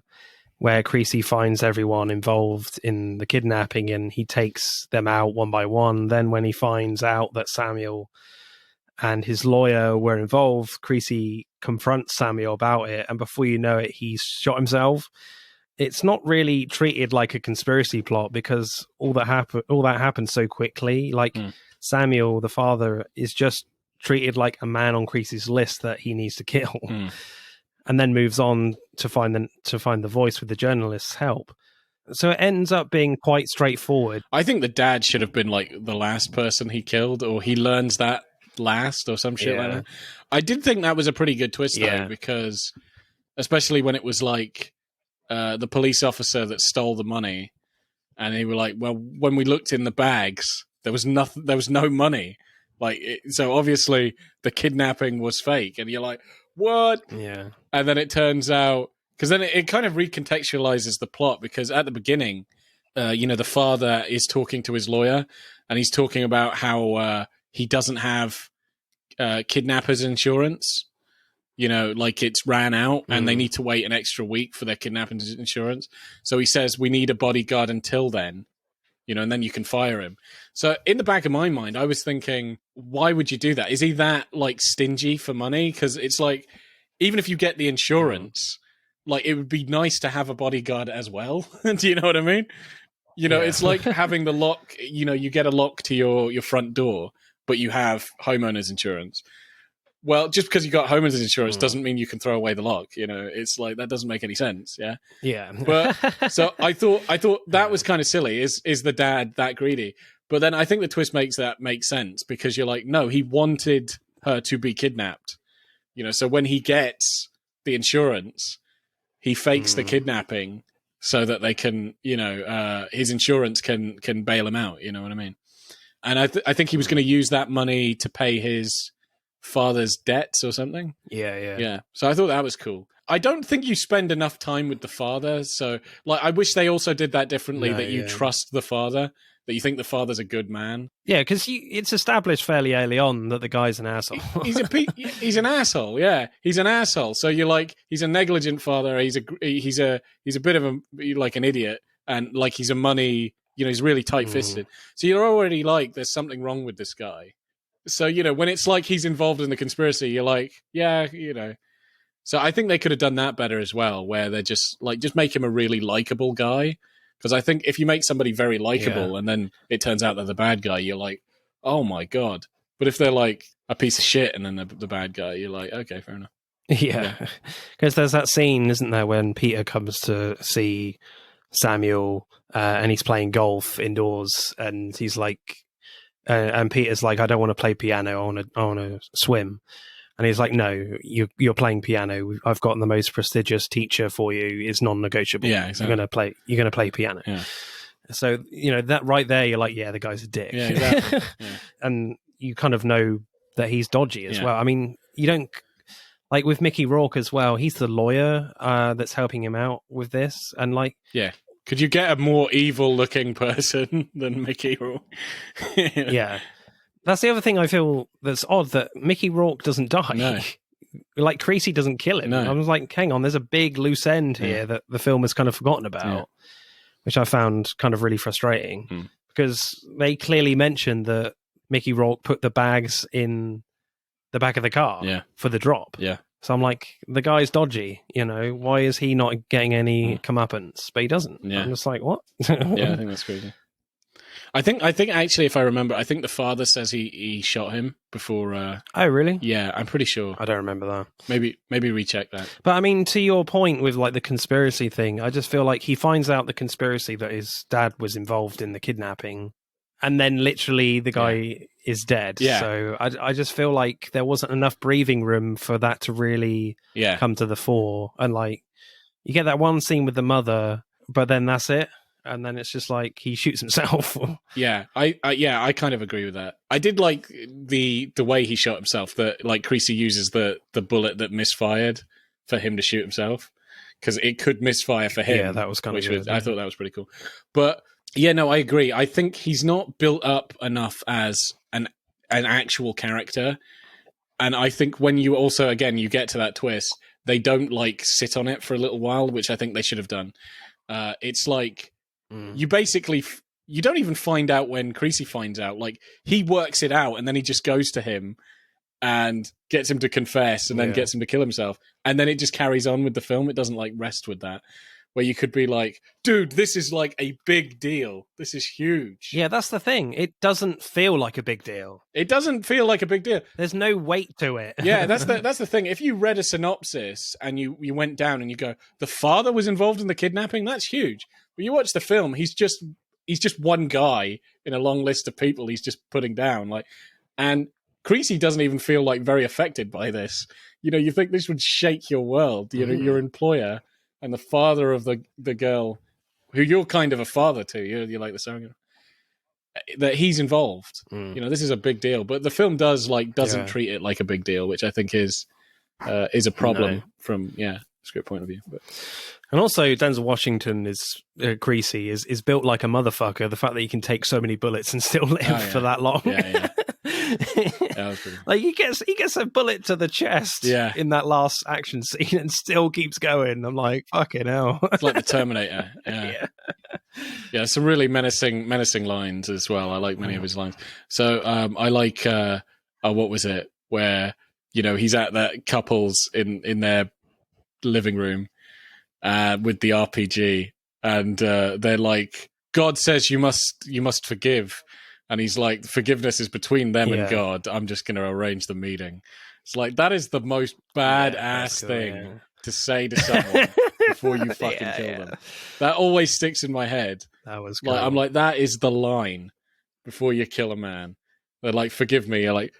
where Creasy finds everyone involved in the kidnapping and he takes them out one by one. Then when he finds out that Samuel and his lawyer were involved, Creasy confronts Samuel about it, and before you know it, he's shot himself. It's not really treated like a conspiracy plot, because all that happened so quickly. Like Samuel, the father, is just treated like a man on Creasy's list that he needs to kill, and then moves on to find the voice with the journalist's help. So it ends up being quite straightforward. I think the dad should have been like the last person he killed, or he learns that last or some shit like that. I did think that was a pretty good twist though, because especially when it was like the police officer that stole the money, and they were like, well, when we looked in the bags, there was no money. So obviously the kidnapping was fake, and you're like, what? Yeah. And then it turns out, because then it kind of recontextualizes the plot, because at the beginning, the father is talking to his lawyer, and he's talking about how he doesn't have kidnappers insurance. Like it's ran out, and they need to wait an extra week for their kidnapping insurance. So he says, we need a bodyguard until then, and then you can fire him. So in the back of my mind, I was thinking, why would you do that? Is he that like stingy for money? Because it's like, even if you get the insurance, like it would be nice to have a bodyguard as well. Do you know what I mean? It's like having the lock, you get a lock to your front door, but you have homeowners insurance. Well, just because you got homeowners insurance doesn't mean you can throw away the lock. It's like, that doesn't make any sense. Yeah. Yeah. But so I thought that was kind of silly. Is the dad that greedy? But then I think the twist makes that make sense, because you're like, no, he wanted her to be kidnapped. So when he gets the insurance, he fakes the kidnapping so that they can, his insurance can bail him out. You know what I mean? And I think he was going to use that money to pay his father's debts or something. Yeah. So I thought that was cool. I don't think you spend enough time with the father. So like, I wish they also did that differently, that you trust the father, that you think the father's a good man. Yeah, because it's established fairly early on that the guy's an asshole. He's an asshole. Yeah, he's an asshole. So you're like, he's a negligent father. He's a bit of an idiot, and like he's a money. He's really tight-fisted. So you're already like, there's something wrong with this guy. So, when it's like he's involved in the conspiracy, you're like, yeah, So I think they could have done that better as well, where they're just make him a really likable guy. Because I think if you make somebody very likable and then it turns out they're the bad guy, you're like, oh my God. But if they're like a piece of shit and then the bad guy, you're like, okay, fair enough. Yeah. Because there's that scene, isn't there, when Peter comes to see Samuel and he's playing golf indoors and he's like, and Peter's like, I don't want to play piano, I want to swim. And he's like, no, you're playing piano. I've got the most prestigious teacher for you. It's non-negotiable. Yeah, exactly. You're gonna play piano. Yeah. So, that right there, you're like, yeah, the guy's a dick. Yeah, exactly. Yeah. And you kind of know that he's dodgy as Yeah. well. I mean, you don't, like with Mickey Rourke as well, he's the lawyer that's helping him out with this. And like, yeah. Could you get a more evil-looking person than Mickey Rourke? Yeah. That's the other thing I feel that's odd, that Mickey Rourke doesn't die. No. Like, Creasy doesn't kill him. No. I was like, hang on, there's a big loose end here that the film has kind of forgotten about, which I found kind of really frustrating. Because they clearly mentioned that Mickey Rourke put the bags in the back of the car for the drop. Yeah. So I'm like, the guy's dodgy, why is he not getting any comeuppance? But he doesn't. Yeah. I'm just like, what? Yeah, I think that's crazy. I think actually, if I remember, I think the father says he shot him before. Oh, really? Yeah, I'm pretty sure. I don't remember that. Maybe recheck that. But I mean, to your point with like the conspiracy thing, I just feel like he finds out the conspiracy that his dad was involved in the kidnapping, and then literally the guy is dead. Yeah. So I just feel like there wasn't enough breathing room for that to really come to the fore. And like, you get that one scene with the mother, but then that's it. And then it's just like he shoots himself. Yeah, I kind of agree with that. I did like the way he shot himself. That like Creasy uses the bullet that misfired for him to shoot himself, because it could misfire for him. Yeah, that was kind of good. I thought that was pretty cool. But yeah, no, I agree. I think he's not built up enough as an actual character. And I think when you also, again, you get to that twist, they don't like sit on it for a little while, which I think they should have done. It's like, you basically, you don't even find out when Creasy finds out. Like, he works it out and then he just goes to him and gets him to confess and then gets him to kill himself. And then it just carries on with the film. It doesn't like rest with that. Where you could be like, dude, this is like a big deal. This is huge. Yeah, that's the thing. It doesn't feel like a big deal. It doesn't feel like a big deal. There's no weight to it. Yeah, that's the thing. If you read a synopsis and you went down and you go, the father was involved in the kidnapping, that's huge. When you watch the film, he's just one guy in a long list of people he's just putting down. Like, and Creasy doesn't even feel like very affected by this. You think this would shake your world. Your employer and the father of the girl, who you're kind of a father to, you're like the surrogate, that he's involved. This is a big deal. But the film doesn't treat it like a big deal, which I think is a problem from script point of view. But. And also, Denzel Washington is Creasy is built like a motherfucker. The fact that he can take so many bullets and still live for that long. Yeah. That was pretty... Like he gets a bullet to the chest in that last action scene and still keeps going. I'm like, fucking hell. It's like the Terminator. Yeah. Yeah, some really menacing lines as well. I like many of his lines. So I like what was it? Where, he's at that couple's in their living room with the RPG, and they're like, God says you must forgive. And he's like, forgiveness is between them and God. I'm just going to arrange the meeting. It's like, that is the most badass thing to say to someone before you fucking kill them. That always sticks in my head. That was cool. Like, I'm like, that is the line before you kill a man. They're like, forgive me. You're like,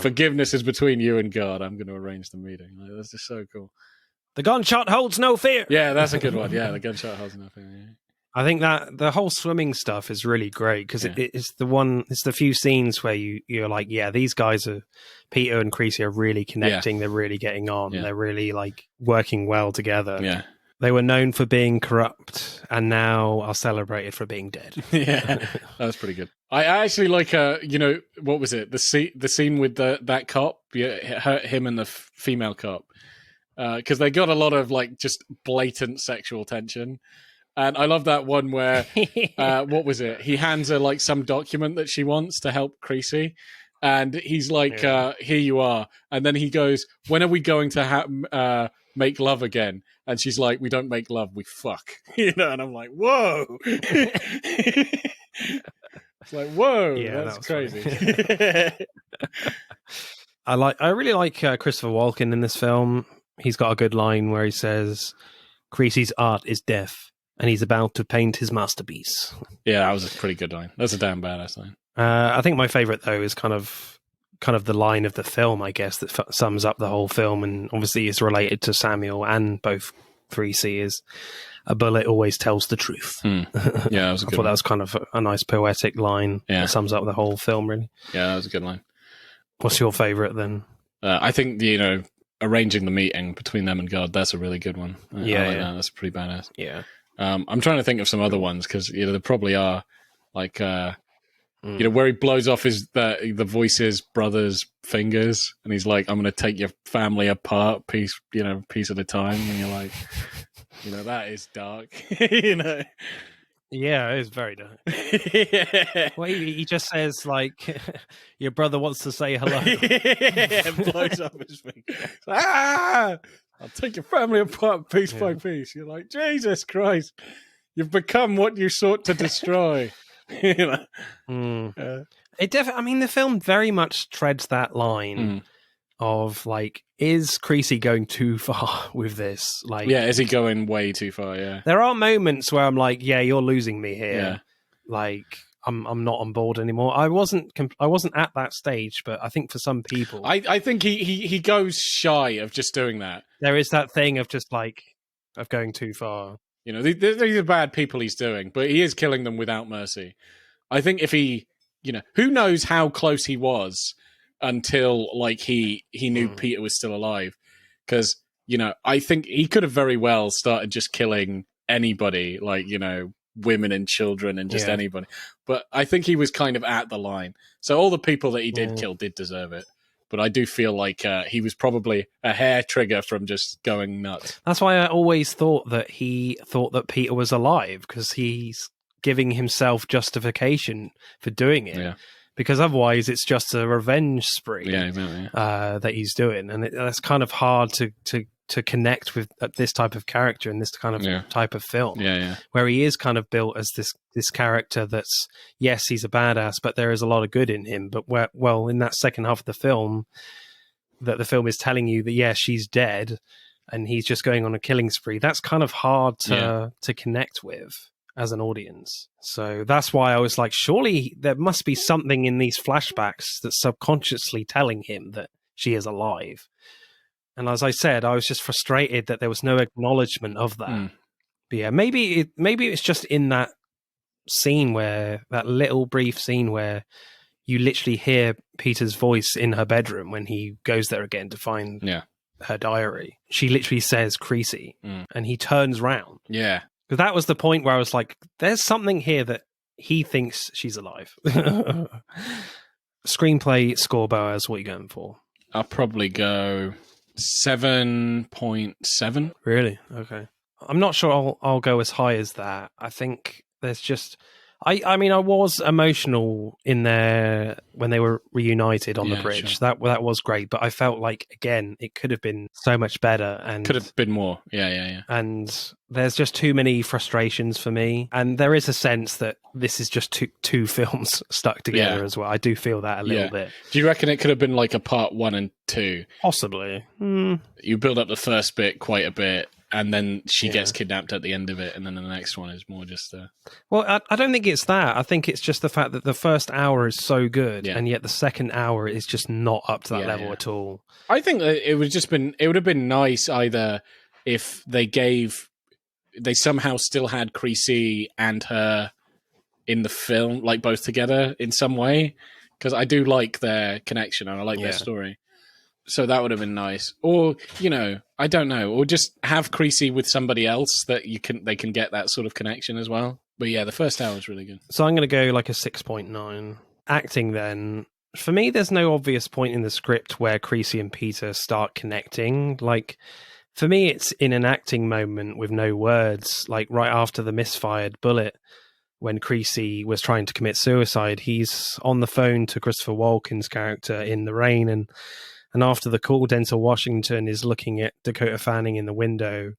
forgiveness is between you and God. I'm going to arrange the meeting. Like, that's just so cool. The gunshot holds no fear. Yeah, that's a good one. Yeah, the gunshot holds no fear. Yeah. I think that the whole swimming stuff is really great because it's the few scenes where you're like, these guys Peter and Creasy are really connecting. They're really getting on. They're really like working well together. Yeah. They were known for being corrupt and now are celebrated for being dead. Yeah, that was pretty good. I actually like, what was it? The scene with that cop, him and the female cop, because they got a lot of like just blatant sexual tension. And I love that one where, what was it? He hands her like some document that she wants to help Creasy. And he's like, here you are. And then he goes, when are we going to make love again? And she's like, we don't make love, we fuck. And I'm like, whoa. It's like, whoa, that's crazy. I really like Christopher Walken in this film. He's got a good line where he says, Creasy's art is deaf, and he's about to paint his masterpiece. Yeah, that was a pretty good line. That's a damn badass line. I think my favorite, though, is kind of the line of the film, I guess, that sums up the whole film, and obviously is related to Samuel and both 3C, is a bullet always tells the truth. Yeah, that was a good I thought that was kind of a nice poetic line that sums up the whole film, really. Yeah, that was a good line. What's your favorite, then? I think, arranging the meeting between them and God, that's a really good one. I like that. That's pretty badass. Yeah. I'm trying to think of some other ones, because, there probably are, like... where he blows off the voice's brother's fingers, and he's like, "I'm going to take your family apart, piece at a time." And you're like, that is dark. Yeah, it is very dark. Well, he just says like, "Your brother wants to say hello." And blows off his fingers. I'll take your family apart piece by piece. You're like, Jesus Christ, you've become what you sought to destroy. The film very much treads that line of like, is Creasy going too far with this? Like, is he going way too far? Yeah, there are moments where I'm like, yeah, you're losing me here. Yeah. Like, I'm not on board anymore. I wasn't at that stage, but I think for some people, I think he goes shy of just doing that. There is that thing of just like of going too far. These are bad people he's doing, but he is killing them without mercy. I think if he, who knows how close he was until like he knew Peter was still alive. Because, I think he could have very well started just killing anybody, like, women and children and just anybody. But I think he was kind of at the line. So all the people that he did kill did deserve it. But I do feel like he was probably a hair trigger from just going nuts. That's why I always thought that he thought that Peter was alive, because he's giving himself justification for doing it. Yeah. Because otherwise it's just a revenge spree that he's doing. And that's kind of hard to connect with this type of character in this kind of type of film. Where he is kind of built as this character that's, yes, he's a badass, but there is a lot of good in him. But in that second half of the film, that the film is telling you that, yes, she's dead and he's just going on a killing spree. That's kind of hard to connect with as an audience. So that's why I was like, surely there must be something in these flashbacks that's subconsciously telling him that she is alive. And as I said, I was just frustrated that there was no acknowledgement of that. But yeah, maybe it's just in that scene, that little brief scene where you literally hear Peter's voice in her bedroom when he goes there again to find her diary. She literally says Creasy, and he turns round. Yeah. Because that was the point where I was like, there's something here that he thinks she's alive. Screenplay score, Boaz, what are you going for? I'll probably go 7.7. Really? Okay. I'm not sure I'll go as high as that. I think there's just... I mean, I was emotional in there when they were reunited on the bridge. Sure. That was great, but I felt like, again, it could have been so much better. And could have been more. Yeah. And there's just too many frustrations for me. And there is a sense that this is just two films stuck together as well. I do feel that a little bit. Do you reckon it could have been like a part 1 and 2? Possibly. You build up the first bit quite a bit, and then she gets kidnapped at the end of it, and then the next one is more just... Well, I don't think it's that. I think it's just the fact that the first hour is so good, and yet the second hour is just not up to that level at all. I think that it would have been nice either if they somehow still had Creasy and her in the film, like both together in some way, because I do like their connection and I like their story. So that would have been nice. Or, I don't know. Or just have Creasy with somebody else that they can get that sort of connection as well. But yeah, the first hour was really good. So I'm going to go like a 6.9. Acting then. For me, there's no obvious point in the script where Creasy and Peter start connecting. Like, for me, it's in an acting moment with no words, like right after the misfired bullet, when Creasy was trying to commit suicide, he's on the phone to Christopher Walken's character in the rain, and after the call, Denzel Washington is looking at Dakota Fanning in the window,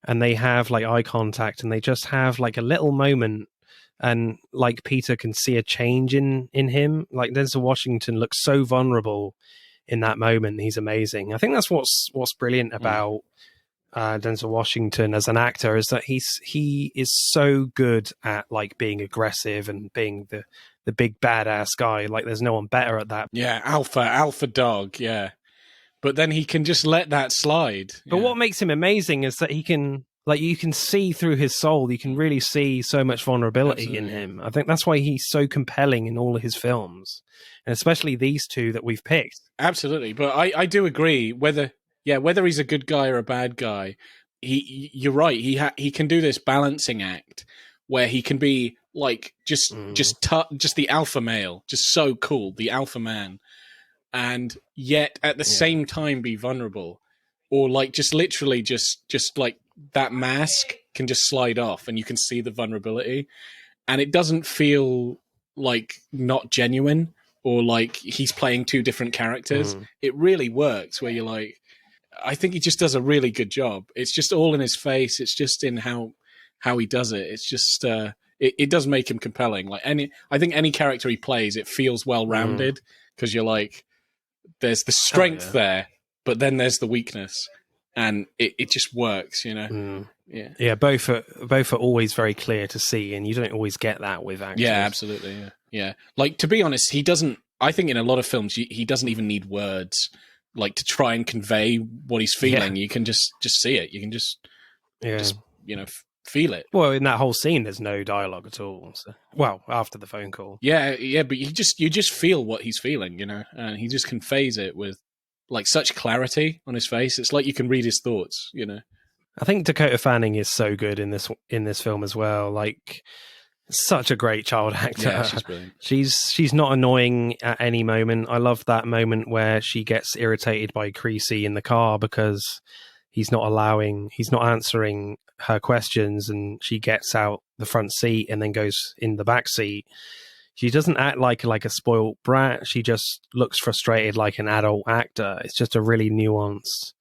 and they have like eye contact, and they just have like a little moment, and like Peter can see a change in him. Like Denzel Washington looks so vulnerable in that moment. He's amazing. I think that's what's brilliant about Denzel Washington as an actor, is that he is so good at like being aggressive and being the big badass guy. Like there's no one better at that. Yeah, alpha dog. Yeah, but then he can just let that slide. But what makes him amazing is that he can, like, you can see through his soul. You can really see so much vulnerability in him. I think that's why he's so compelling in all of his films, and especially these two that we've picked. Absolutely, but I do agree whether he's a good guy or a bad guy. You're right. He can do this balancing act where he can be like just the alpha male, just so cool, the alpha man, and yet at the same time be vulnerable, or like just literally just like that mask can just slide off and you can see the vulnerability, and it doesn't feel like not genuine or like he's playing two different characters. It really works where you're like, I think he just does a really good job. It's just all in his face. It's just in how he does it. It's just it does make him compelling. Like I think any character he plays, it feels well rounded, because you're like, there's the strength there, but then there's the weakness, and it just works, you know. Yeah. Both are always very clear to see, and you don't always get that with actors. Yeah, absolutely. Yeah. Like, to be honest, he doesn't. I think in a lot of films, he doesn't even need words, like, to try and convey what he's feeling. You can just see it. You can just feel it. Well, in that whole scene, there's no dialogue at all. So, well, after the phone call. Yeah, but you just feel what he's feeling, you know, and he just conveys it with like such clarity on his face. It's like you can read his thoughts, you know. I think Dakota Fanning is so good in this film as well. Like, such a great child actor. Yeah, she's brilliant. She's not annoying at any moment. I love that moment where she gets irritated by Creasy in the car because he's not answering her questions, and she gets out the front seat and then goes in the back seat. She doesn't act like a spoiled brat. She just looks frustrated like an adult actor. It's just a really nuanced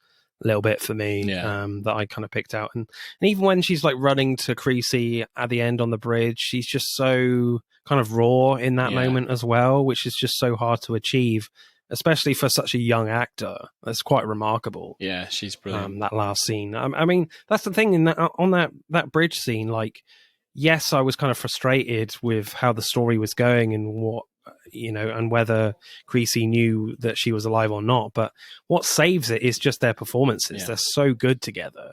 little bit for me that I kind of picked out. And even when she's like running to Creasy at the end on the bridge, she's just so kind of raw in that moment as well, which is just so hard to achieve, especially for such a young actor. That's quite remarkable. Yeah, she's brilliant. That last scene. I mean, that's the thing on that bridge scene. Like, yes, I was kind of frustrated with how the story was going and what, you know, and whether Creasy knew that she was alive or not. But what saves it is just their performances. They're so good together.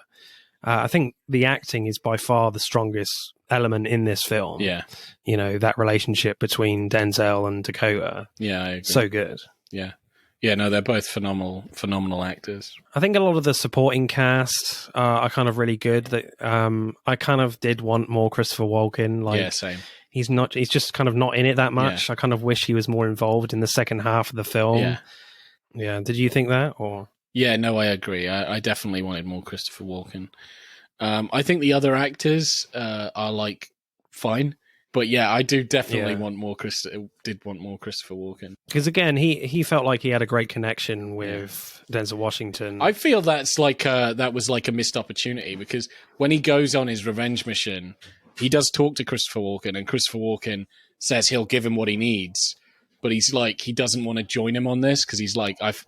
I think the acting is by far the strongest element in this film. Yeah. You know, that relationship between Denzel and Dakota. Yeah, I agree. So good. Yeah. Yeah, no, they're both phenomenal actors. I think a lot of the supporting cast are kind of really good. That I kind of did want more Christopher Walken. Like, yeah, same. He's just kind of not in it that much. I kind of wish he was more involved in the second half of the film. Yeah. Did you think that? Or yeah, no, I agree. I definitely wanted more Christopher Walken. I think the other actors are like fine. But yeah, I do definitely want more Christopher Walken. Because again, he felt like he had a great connection with Denzel Washington. I feel that's like that was like a missed opportunity, because when he goes on his revenge mission, he does talk to Christopher Walken, and Christopher Walken says he'll give him what he needs, but he's like, he doesn't want to join him on this because he's like, I've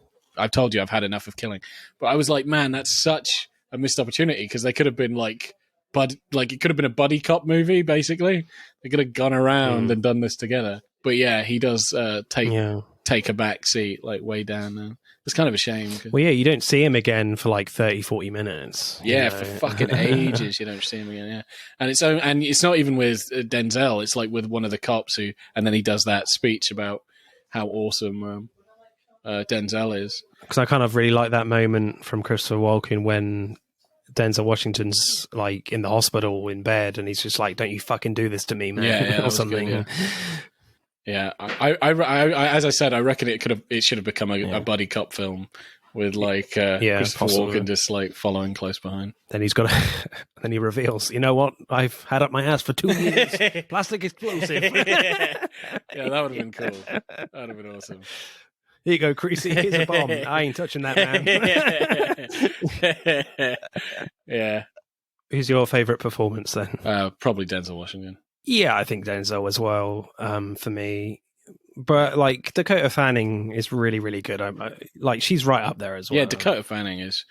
told you I've had enough of killing. But I was like, man, that's such a missed opportunity, because they could have been like it could have been a buddy cop movie, basically. They could have gone around and done this together. But yeah, he does take a back seat, like way down there. It's kind of a shame. Well, yeah, you don't see him again for like 30, 40 minutes. Yeah, for fucking ages you don't see him again, yeah. And it's not even with Denzel, it's like with one of the cops and then he does that speech about how awesome Denzel is. Because I kind of really like that moment from Christopher Walken when Denzel Washington's like in the hospital in bed, and he's just like, "Don't you fucking do this to me, man," or something. Good, yeah. I as I said, I reckon it should have become a buddy cop film with like Christopher possibly. Walken just like following close behind. Then he's got to, then he reveals, you know what? I've had up my ass for 2 years. Plastic explosive. Yeah, that would have been cool. That would have been awesome. Here you go, Creasy. Here's a bomb. I ain't touching that, man. Yeah. Who's your favourite performance then? Probably Denzel Washington. Yeah, I think Denzel as well, for me. But like Dakota Fanning is really, really good. Like she's right up there as well. Yeah, Dakota Fanning is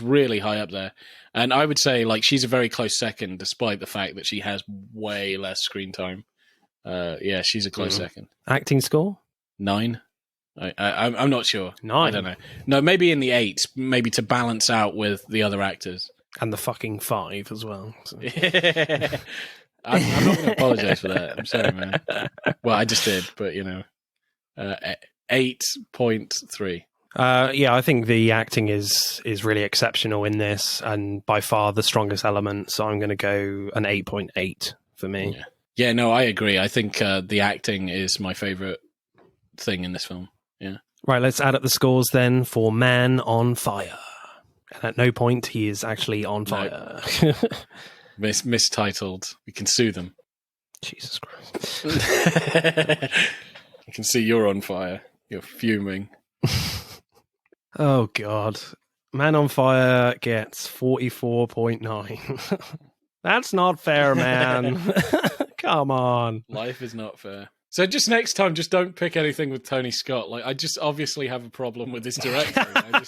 really high up there, and I would say like she's a very close second, despite the fact that she has way less screen time. Yeah, she's a close second. Acting score 9. I'm not sure. 9. I don't know. No, maybe in the 8s, maybe to balance out with the other actors. And the fucking 5 as well. So. I'm not going to apologize for that. I'm sorry, man. Well, I just did, but 8.3. Yeah, I think the acting is really exceptional in this, and by far the strongest element. So I'm going to go an 8.8 for me. Yeah, no, I agree. I think the acting is my favorite thing in this film. Yeah. Right, let's add up the scores then for Man on Fire. And at no point he is actually on fire. No. Mistitled. We can sue them. Jesus Christ. I can see you're on fire. You're fuming. Oh, God. Man on Fire gets 44.9. That's not fair, man. Come on. Life is not fair. So just next time, just don't pick anything with Tony Scott. Like, I just obviously have a problem with his directing. I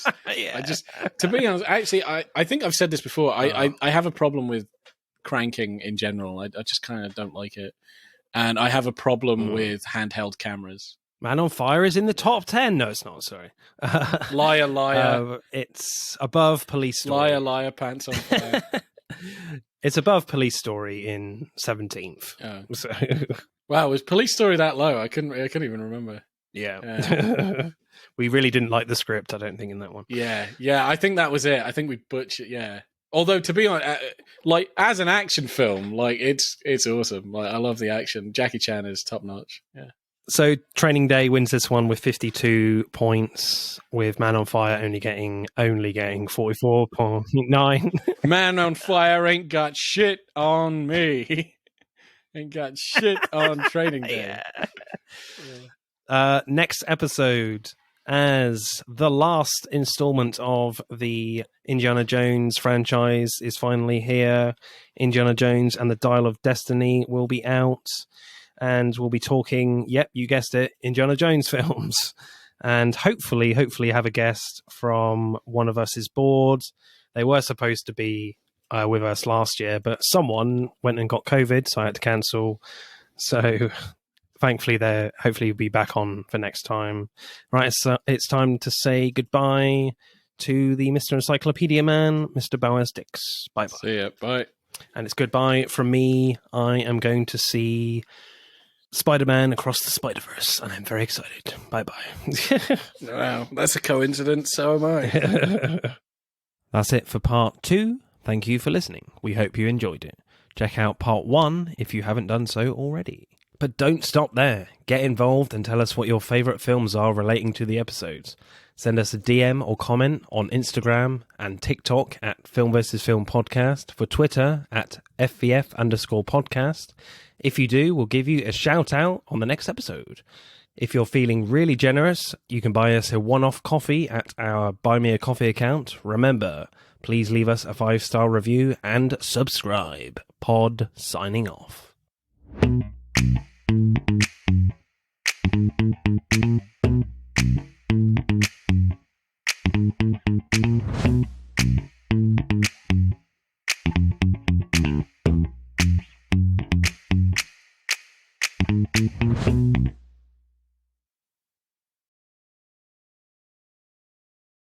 just, to be honest, actually, I think I've said this before. I have a problem with cranking in general. I just kind of don't like it. And I have a problem with handheld cameras. Man on Fire is in the top 10. No, it's not. Sorry. Liar, liar. It's above Police Story. Liar, liar, pants on fire. It's above Police Story in 17th. Oh. So. Wow, was Police Story that low? I couldn't even remember. Yeah. We really didn't like the script, I don't think, in that one. Yeah, I think that was it. I think we butchered, yeah. Although, to be honest, like, as an action film, like, it's awesome. Like, I love the action. Jackie Chan is top-notch, yeah. So Training Day wins this one with 52 points, with Man on Fire only getting 44.9. Man on Fire ain't got shit on me. Ain't got shit on Training Day. Yeah. Next episode, as the last installment of the Indiana Jones franchise is finally here, Indiana Jones and the Dial of Destiny will be out. And we'll be talking, yep, you guessed it, Indiana Jones films. And hopefully have a guest from One of Us is Bored. They were supposed to be with us last year, but someone went and got COVID, so I had to cancel. So thankfully they'll hopefully be back on for next time. Right, so it's time to say goodbye to the Mr. Encyclopedia Man, Mr. Boaz Dix. Bye-bye. See ya, bye. And it's goodbye from me. I am going to see Spider-Man Across the Spider-Verse, and I'm very excited. Bye-bye. Wow, that's a coincidence. So am I. That's it for part 2. Thank you for listening. We hope you enjoyed it. Check out part 1 if you haven't done so already. But don't stop there. Get involved and tell us what your favourite films are relating to the episodes. Send us a DM or comment on Instagram and TikTok at Film vs. Film Podcast, for Twitter at FVF_podcast. If you do, we'll give you a shout out on the next episode. If you're feeling really generous, you can buy us a one-off coffee at our Buy Me a Coffee account. Remember, please leave us a 5-star review and subscribe. Pod signing off.